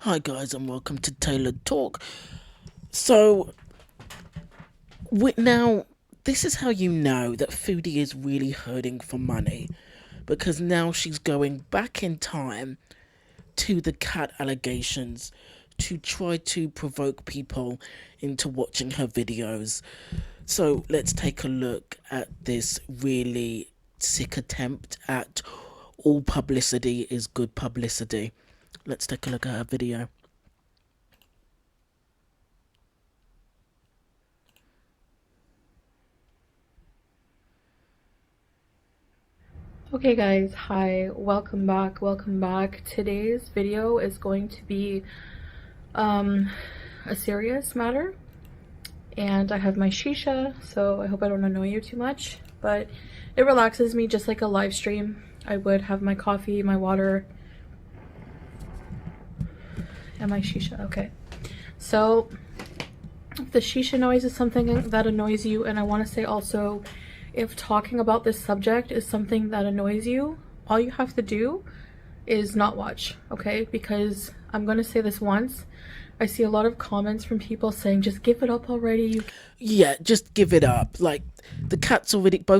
Hi guys and welcome to Tailored Talk. So now this is how you know that Foodie is really hurting for money, because now she's going back in time to the cat allegations to try to provoke people into watching her videos. So let's take a look at this really sick attempt at all publicity is good publicity. Let's take a look at her video. Okay guys, hi, welcome back. Today's video is going to be a serious matter, and I have my shisha, so I hope I don't annoy you too much, but it relaxes me just like a live stream. I would have my coffee, my water, and my shisha. Okay, so if the shisha noise is something that annoys you, and I want to say also, if talking about this subject is something that annoys you, all you have to do is not watch, okay? Because I'm gonna say this once. I see a lot of comments from people saying, just give it up already. Yeah, just give it up. Like, both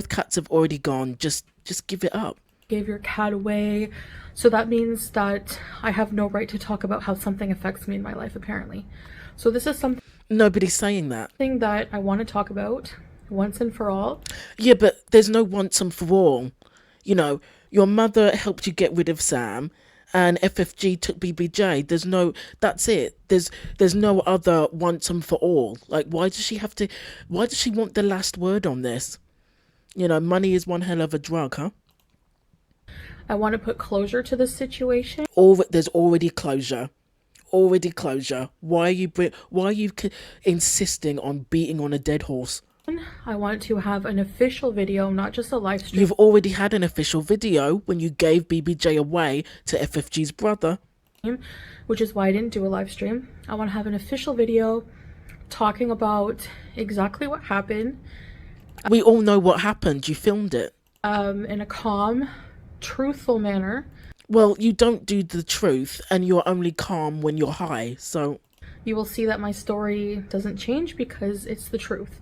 cats have already gone. Just give it up. Gave your cat away. So that means that I have no right to talk about how something affects me in my life, apparently. So this is something Nobody's saying that. that I want to talk about once and for all. Yeah, but there's no once and for all. You know, your mother helped you get rid of Sam, and FFG took BBJ. That's it. There's no other once and for all. Like, why does she want the last word on this? You know, money is one hell of a drug, huh? I want to put closure to this situation. There's already closure. Why are you insisting on beating on a dead horse? I want to have an official video, not just a live stream. You've already had an official video when you gave BBJ away to FFG's brother. Which is why I didn't do a live stream. I want to have an official video talking about exactly what happened. We all know what happened. You filmed it. In a calm, truthful manner. Well, you don't do the truth, and you're only calm when you're high, so... You will see that my story doesn't change because it's the truth.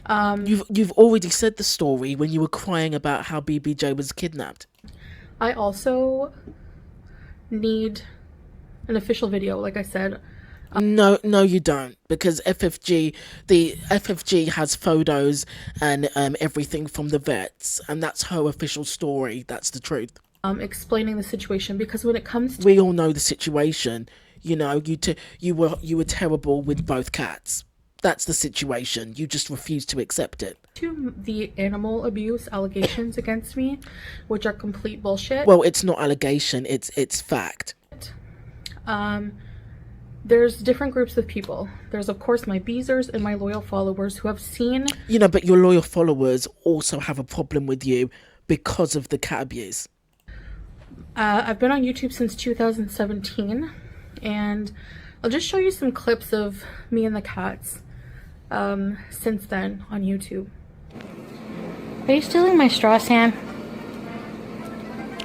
You've already said the story when you were crying about how BBJ was kidnapped. I also need an official video, like I said. No, you don't, because the FFG has photos and everything from the vets, and that's her official story. That's the truth. Explaining the situation, because when it comes to... We all know the situation. You know, you were terrible with both cats. That's the situation. You just refuse to accept it. To the animal abuse allegations against me, which are complete bullshit. Well, it's not allegation, it's fact. There's different groups of people. There's, of course, my beezers and my loyal followers who have seen... You know, but your loyal followers also have a problem with you because of the cat abuse. I've been on YouTube since 2017, and I'll just show you some clips of me and the cats since then on YouTube. Are you stealing my straw, Sam?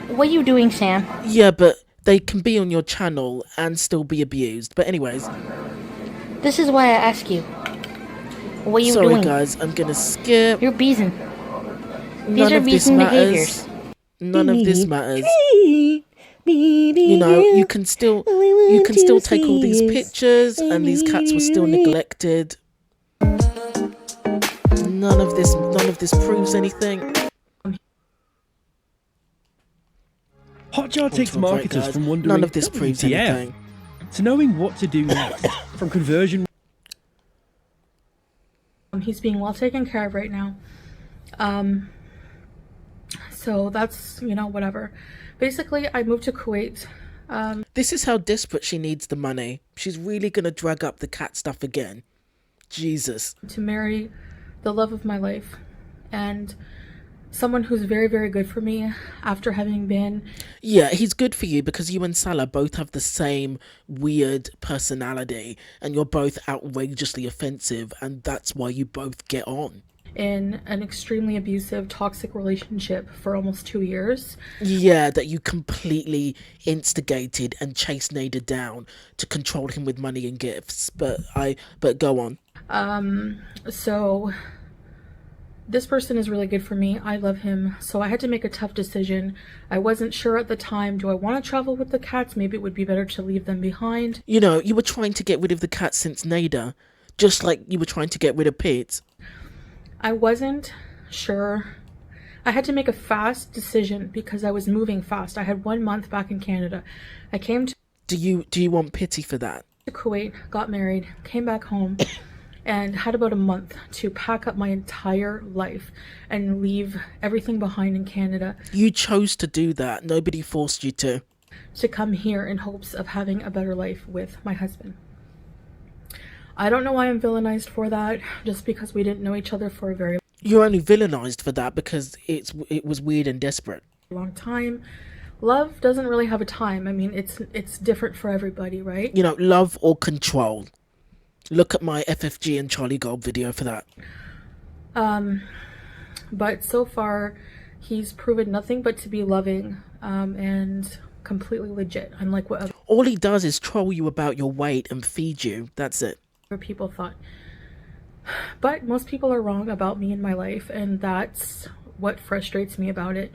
What are you doing, Sam? Yeah, but they can be on your channel and still be abused. But anyways. This is why I ask you. What are you doing? doing? Sorry guys, I'm gonna skip. You're beezing. These None are of this beezing matters. behaviors. None of this matters. You know, you can still take all these pictures, and these cats were still neglected. None of this proves anything. Hotjar takes marketers from wondering none of this proves anything to knowing what to do next. From conversion. He's being well taken care of right now. So that's, you know, whatever. Basically, I moved to Kuwait. This is how desperate she needs the money. She's really gonna drag up the cat stuff again. Jesus. To marry the love of my life, and someone who's very, very good for me after having been... Yeah, he's good for you because you and Salah both have the same weird personality, and you're both outrageously offensive, and that's why you both get on. in an extremely abusive, toxic relationship for almost 2 years. Yeah, that you completely instigated and chased Nader down to control him with money and gifts. But go on. So this person is really good for me. I love him. So I had to make a tough decision. I wasn't sure at the time, do I want to travel with the cats? Maybe it would be better to leave them behind. You know, you were trying to get rid of the cats since Nader, just like you were trying to get rid of Pete. I wasn't sure. I had to make a fast decision because I was moving fast. I had 1 month back in Canada. I came to Do you want pity for that? Kuwait, got married, came back home, and had about a month to pack up my entire life and leave everything behind in Canada. You chose to do that. Nobody forced you to come here in hopes of having a better life with my husband. I don't know why I'm villainized for that, just because we didn't know each other for a very You're only villainized for that because it was weird and desperate. long time. Love doesn't really have a time. I mean, it's different for everybody, right? You know, love or control. Look at my FFG and Charlie Gold video for that. But so far, he's proven nothing but to be loving, and completely legit, unlike what All he does is troll you about your weight and feed you. That's it. other people thought. But most people are wrong about me and my life, and that's what frustrates me about it.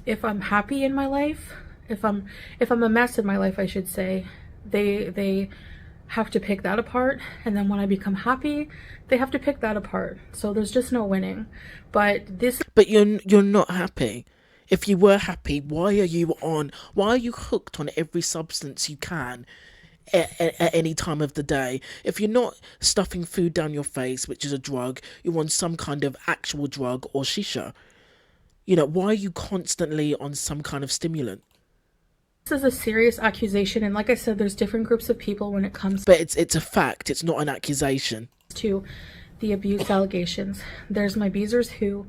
If I'm happy in my life, if I'm a mess in my life, I should say, they have to pick that apart, and then when I become happy, they have to pick that apart. So there's just no winning. But you're not happy. If you were happy, why are you hooked on every substance you can at any time of the day? If you're not stuffing food down your face, which is a drug, you're on some kind of actual drug or shisha. You know, why are you constantly on some kind of stimulant? this is a serious accusation, and like I said, there's different groups of people when it comes But it's a fact, it's not an accusation. to the abuse allegations. There's my beezers who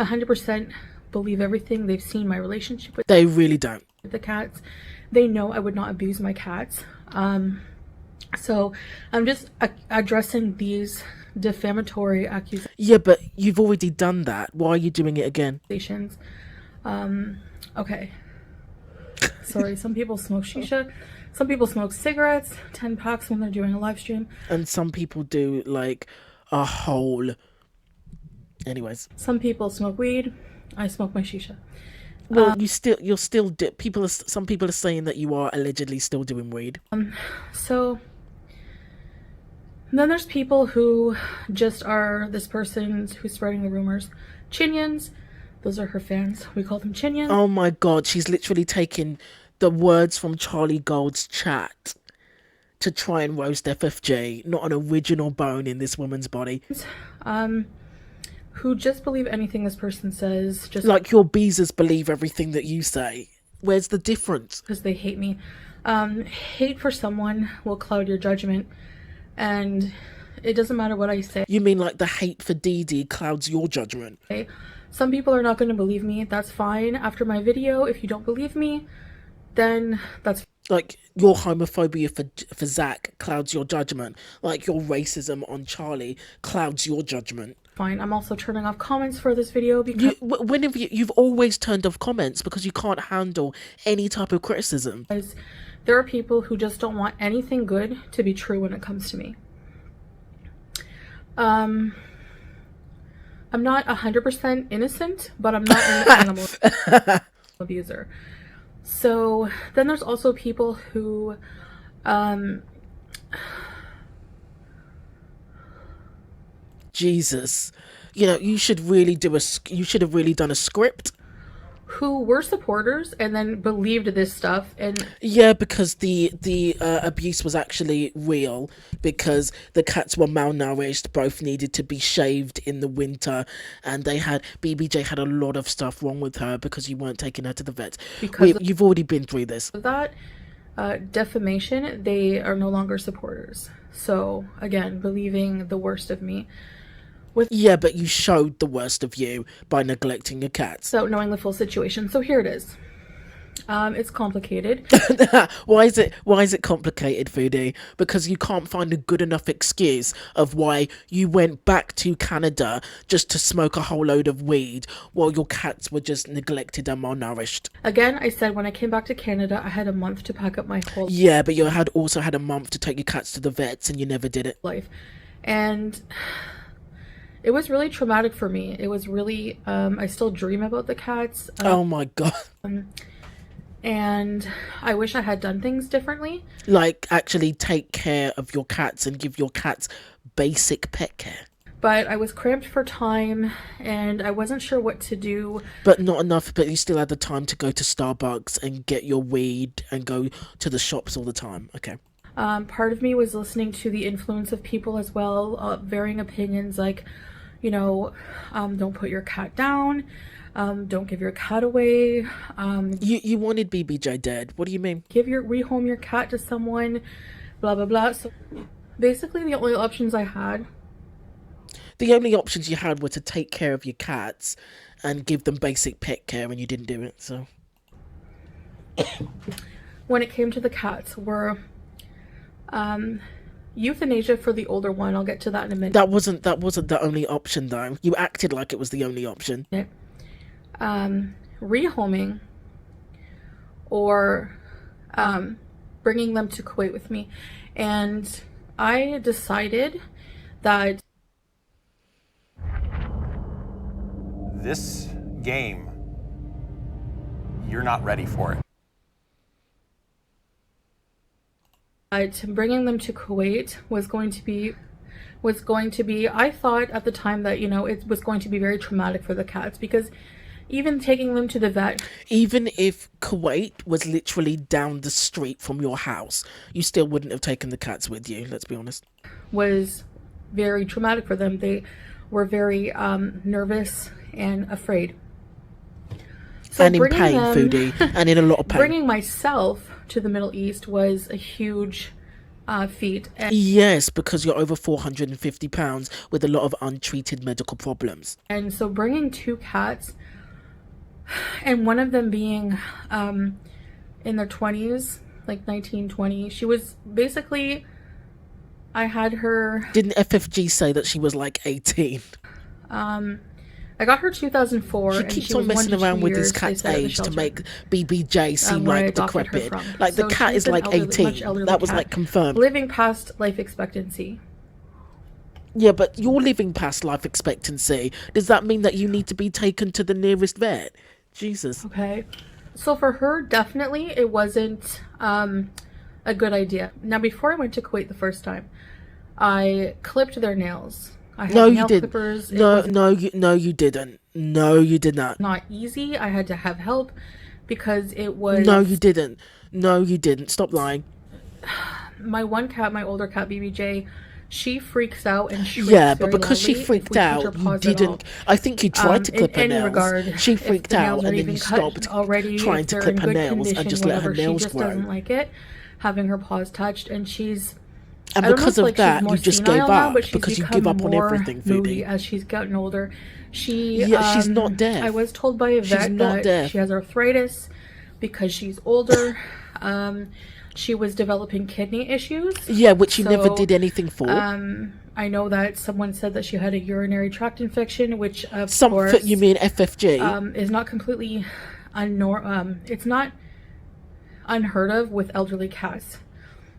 100% believe everything. They've seen my relationship with They really don't. the cats. They know I would not abuse my cats. So I'm just addressing these defamatory Yeah, but you've already done that. Why are you doing it again? accusations. Okay. Sorry, some people smoke shisha. Some people smoke cigarettes, 10 packs when they're doing a live stream. And some people do like a whole... Anyways. Some people smoke weed. I smoke my shisha. Well, some people are saying that you are allegedly still doing weed. So then there's people who just are this person who's spreading the rumors. Chinians, those are her fans. We call them Chinians. Oh my god, she's literally taking the words from Charlie Gold's chat to try and roast FFG. Not an original bone in this woman's body. Who just believe anything this person says, just Like your beezers believe everything that you say. Where's the difference? because they hate me. Hate for someone will cloud your judgment, and it doesn't matter what I say. You mean like the hate for Dee Dee clouds your judgment? Some people are not going to believe me. That's fine. After my video, if you don't believe me, then that's Like your homophobia for Zach clouds your judgment. Like your racism on Charlie clouds your judgment. fine. I'm also turning off comments for this video because You've always turned off comments because you can't handle any type of criticism. there are people who just don't want anything good to be true when it comes to me. I'm not 100% innocent, but I'm not an animal abuser. So then there's also people who Jesus, you know, you should have really done a script. who were supporters and then believed this stuff, and Yeah, because the abuse was actually real, because the cats were malnourished, both needed to be shaved in the winter, and BBJ had a lot of stuff wrong with her because you weren't taking her to the vet. You've already been through this. of that defamation, they are no longer supporters. So again, believing the worst of me. Yeah, but you showed the worst of you by neglecting your cats. So knowing the full situation. So here it is. It's complicated. Why is it complicated, Foodie? Because you can't find a good enough excuse of why you went back to Canada just to smoke a whole load of weed while your cats were just neglected and malnourished. Again, I said when I came back to Canada, I had a month to pack up my whole Yeah, but you had also had a month to take your cats to the vets and you never did it. life. And it was really traumatic for me. It was really, I still dream about the cats. Oh my God. And I wish I had done things differently. Like actually take care of your cats and give your cats basic pet care. But I was cramped for time and I wasn't sure what to do. But not enough, but you still had the time to go to Starbucks and get your weed and go to the shops all the time. Okay. Part of me was listening to the influence of people as well, varying opinions like, you know, don't put your cat down, don't give your cat away. You wanted BBJ dead. What do you mean? Rehome your cat to someone, blah, blah, blah. So basically the only options I had. The only options you had were to take care of your cats and give them basic pet care, and you didn't do it, so. When it came to the cats were euthanasia for the older one. I'll get to that in a minute. That wasn't the only option, though. You acted like it was the only option. Rehoming or bringing them to Kuwait with me. And I decided that this game, you're not ready for it. Bringing them to Kuwait was going to be, I thought at the time that, you know, it was going to be very traumatic for the cats, because even taking them to the vet, even if Kuwait was literally down the street from your house, you still wouldn't have taken the cats with you, let's be honest. was very traumatic for them. They were very nervous and afraid. So and in pain, Foodie, and in a lot of pain. Bringing myself to the Middle East was a huge feat. Yes, because you're over 450 pounds with a lot of untreated medical problems. And so bringing two cats, and one of them being in their 20s, like 19, 20, she was basically, I had her... Didn't FFG say that she was like 18? I got her 2004. She keeps on messing around with this cat's age to make BBJ seem like decrepit. Like the cat is like 18. That was like confirmed. Living past life expectancy. Yeah, but you're living past life expectancy. Does that mean that you need to be taken to the nearest vet? Jesus. Okay. So for her, definitely it wasn't a good idea. Now, before I went to Kuwait the first time, I clipped their nails. I had nail clippers. No, you didn't. No, you did not. Not easy. I had to have help because it was... No, you didn't. No, you didn't. Stop lying. My one cat, my older cat, BBJ, she freaks out and shrieks. Yeah, but because she freaked out, you didn't... I think you tried to clip her nails. Regard, she freaked out and then you stopped already, trying to clip her nails and just let her nails she just grow. Doesn't like it, having her paws touched, and she's... And because of that, you just gave up, because you give up on everything, Foodie. As she's gotten older, she's not deaf. I was told by a vet that she has arthritis because she's older. She was developing kidney issues. Yeah, which you never did anything for. I know that someone said that she had a urinary tract infection, which of course you mean FFG is not completely it's not unheard of with elderly cats.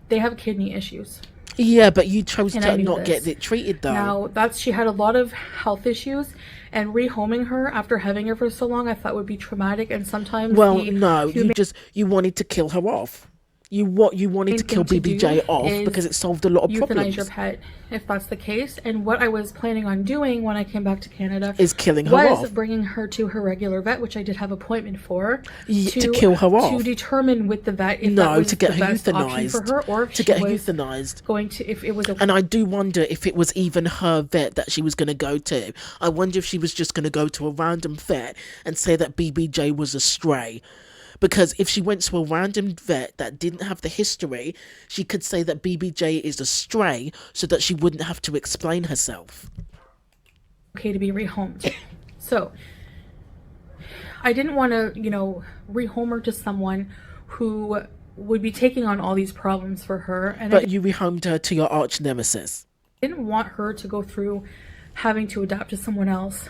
They have kidney issues. Yeah, but you chose to not get it treated though. Now, she had a lot of health issues, and rehoming her after having her for so long, I thought would be traumatic, and sometimes... Well, no, you wanted to kill her off. You wanted to kill BBJ off because it solved a lot of problems. Euthanize your pet, if that's the case. And what I was planning on doing when I came back to Canada is killing her off. Was bringing her to her regular vet, which I did have an appointment for, to kill her off, to determine with the vet if that was to get the her best option for her, or if to get her euthanized. Going to, if it was and I do wonder if it was even her vet that she was going to go to. I wonder if she was just going to go to a random vet and say that BBJ was a stray. Because if she went to a random vet that didn't have the history, she could say that BBJ is a stray so that she wouldn't have to explain herself. Okay to be rehomed. So, I didn't want to, rehome her to someone who would be taking on all these problems for her. And But you rehomed her to your arch nemesis. I didn't want her to go through having to adapt to someone else.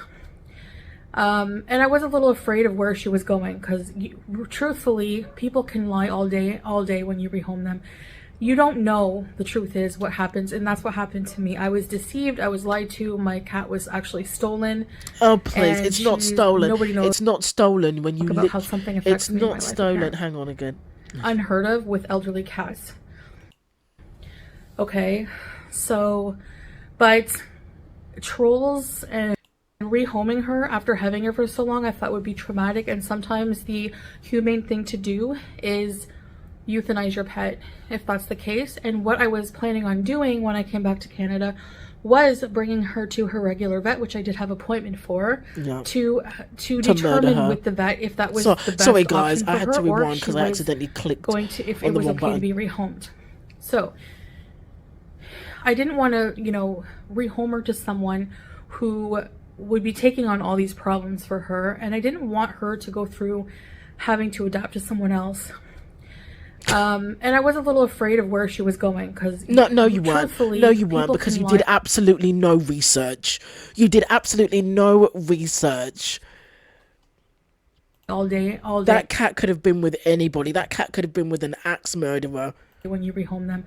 And I was a little afraid of where she was going because, truthfully, people can lie all day when you rehome them. You don't know the truth is what happens, and that's what happened to me. I was deceived. I was lied to. My cat was actually stolen. Oh please, it's not stolen. Nobody knows. It's not stolen when you about how something affects It's me in my not life, stolen. apparently. Hang on again. Unheard of with elderly cats. Okay, so, but trolls and rehoming her after having her for so long I thought would be traumatic, and sometimes the humane thing to do is euthanize your pet if that's the case. And what I was planning on doing when I came back to Canada was bringing her to her regular vet, which I did have appointment for, Yeah. to murder determine her. with the vet if that was the best Sorry guys, option for I had her, to or rewind if because she I was accidentally clicked going to, if on it the was wrong okay to button. be rehomed. So I didn't want to, rehome her to someone who would be taking on all these problems for her, and I didn't want her to go through having to adapt to someone else. And I was a little afraid of where she was going because No, you weren't. No, you weren't, because you did absolutely no research. You did absolutely no research. all day. That cat could have been with anybody. That cat could have been with an axe murderer. When you rehome them,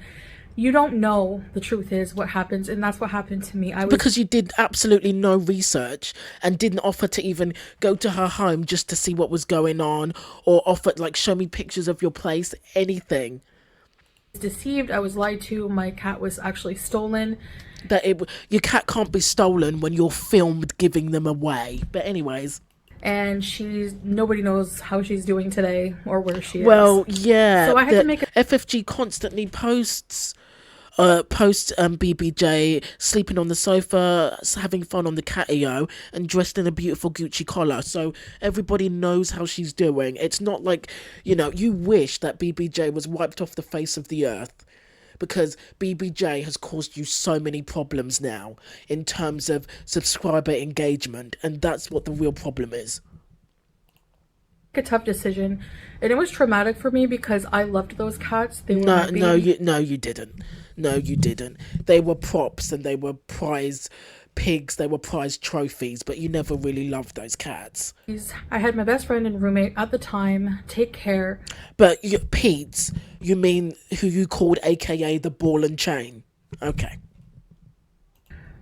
you don't know the truth is what happens, and that's what happened to me. Because you did absolutely no research and didn't offer to even go to her home just to see what was going on, or offer, like, show me pictures of your place, anything. Deceived. I was lied to. My cat was actually stolen. Your cat can't be stolen when you're filmed giving them away. But anyways. And nobody knows how she's doing today or where she is. Well, yeah. So I had to make FFG constantly posts BBJ sleeping on the sofa, having fun on the catio, and dressed in a beautiful Gucci collar. So everybody knows how she's doing. It's not like, you wish that BBJ was wiped off the face of the earth, because BBJ has caused you so many problems now in terms of subscriber engagement, and that's what the real problem is. a tough decision, and it was traumatic for me because I loved those cats. They were No, you didn't. No, you didn't. They were props and they were prize pigs. They were prize trophies, but you never really loved those cats. I had my best friend and roommate at the time take care. But Pete, you mean who you called AKA the ball and chain? Okay.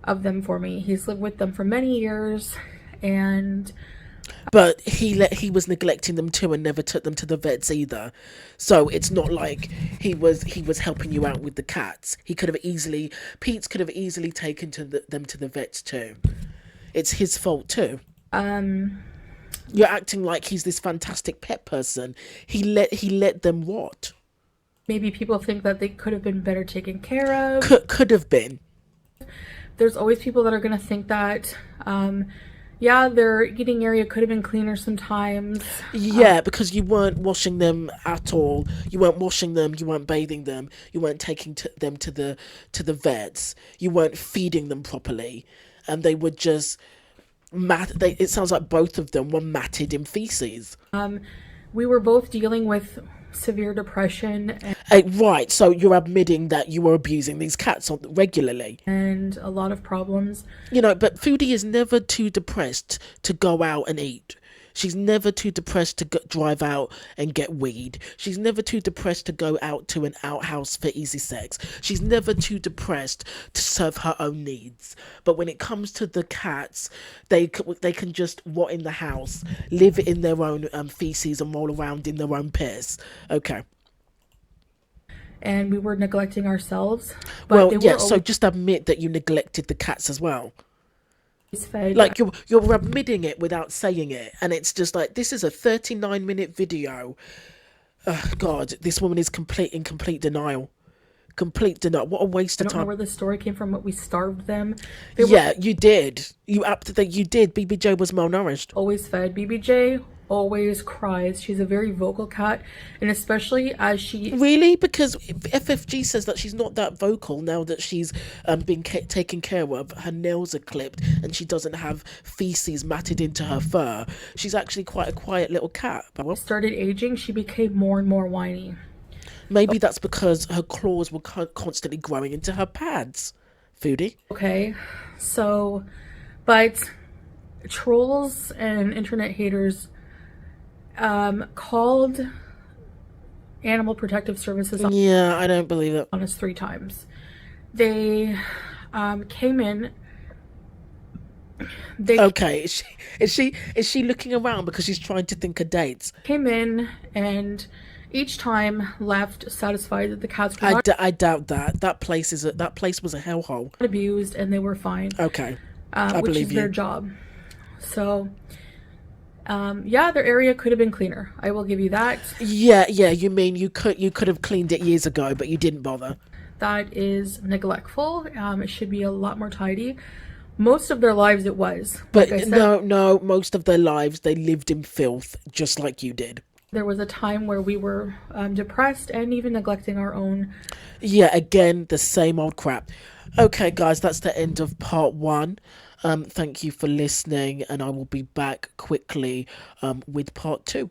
Of them for me. He's lived with them for many years, and but he was neglecting them too and never took them to the vets either. So it's not like he was helping you out with the cats. Pete could have easily taken them to the vets too. It's his fault too. You're acting like he's this fantastic pet person. He let them what? Maybe people think that they could have been better taken care of. Could have been. There's always people that are going to think that, their eating area could have been cleaner sometimes. Yeah, because you weren't washing them at all. You weren't washing them. You weren't bathing them. You weren't taking them to the vets. You weren't feeding them properly, and they were just it sounds like both of them were matted in feces. We were both dealing with severe depression. Right, so you're admitting that you were abusing these cats regularly. And a lot of problems. But Foodie is never too depressed to go out and eat. She's never too depressed to drive out and get weed. She's never too depressed to go out to an outhouse for easy sex. She's never too depressed to serve her own needs. But when it comes to the cats, they can just rot in the house, live in their own feces and roll around in their own piss. Okay. And we were neglecting ourselves. But so just admit that you neglected the cats as well. Fed. Like you're admitting it without saying it, and it's just like, this is a 39-minute video. God, this woman is in complete denial. Complete denial. What a waste of time. I don't know where the story came from, but we starved them. You did. You did. BBJ was malnourished. Always fed. BBJ always cries. She's a very vocal cat, and especially as she Really? Because FFG says that she's not that vocal now that she's been taken care of. Her nails are clipped and she doesn't have feces matted into her fur. She's actually quite a quiet little cat. But started aging, she became more and more whiny. maybe that's because her claws were constantly growing into her pads. Foodie? Okay, so, but trolls and internet haters called Animal Protective Services Yeah, I don't believe it. on us 3 times. They came in. They Okay, is she looking around because she's trying to think of dates? came in and each time left satisfied that the cats were not I doubt that. That place was a hellhole. abused and they were fine. Okay, I which believe is their you. job. So, yeah, their area could have been cleaner. I will give you that. Yeah. You mean you could have cleaned it years ago, but you didn't bother. That is neglectful. It should be a lot more tidy. Most of their lives it was. But Like I said, no. Most of their lives they lived in filth, just like you did. there was a time where we were depressed and even neglecting our own. Yeah, again, the same old crap. Okay, guys, that's the end of part 1. Thank you for listening, and I will be back quickly with part 2.